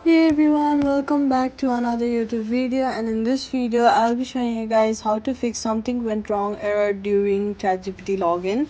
Hey everyone, welcome back to another YouTube video, and in this video I'll be showing you guys how to fix something went wrong error during ChatGPT login.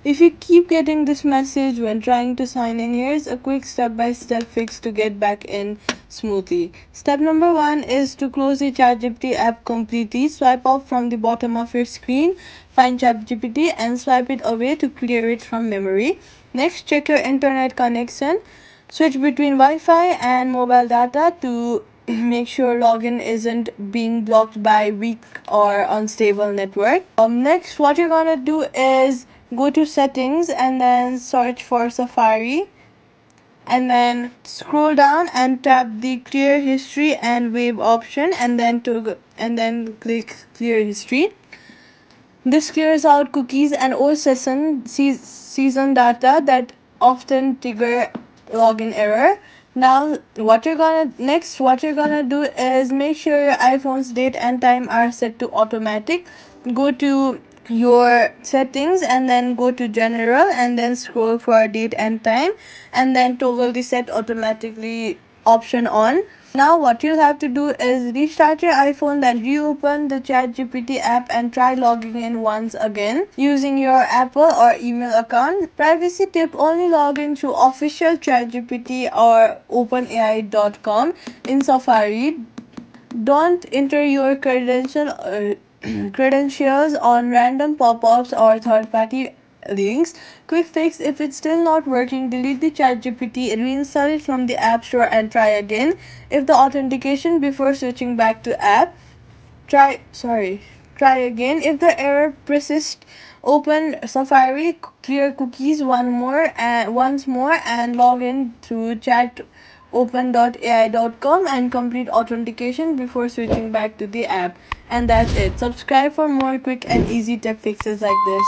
If you keep getting this message when trying to sign in, here's a quick step-by-step fix to get back in smoothly. Step number 1 is to close the ChatGPT app completely. Swipe up from the bottom of your screen, find ChatGPT and swipe it away to clear it from memory. Next, check your internet connection. Switch between Wi-Fi and mobile data to make sure login isn't being blocked by weak or unstable network. Next, what you're gonna do is go to settings and then search for Safari, and then scroll down and tap the clear history and wave option, and then click clear history. This clears out cookies and old season data that often trigger login error. Now, what you're gonna do is make sure your iPhone's date and time are set to automatic. Go to your settings and then go to general and then scroll for date and time, and then toggle the set automatically option on. Now what you'll have to do is restart your iPhone, then reopen the ChatGPT app and try logging in once again using your Apple or email account. Privacy tip: only log in through official ChatGPT or OpenAI.com in Safari. Don't enter your credentials on random pop-ups or third-party links. Quick fix: if it's still not working, delete the ChatGPT, reinstall it from the App Store and try again. If the authentication before switching back to app, try again. If the error persists, open Safari, clear cookies once more and log in through chatopen.ai.com and complete authentication before switching back to the app. And that's it. Subscribe for more quick and easy tech fixes like this.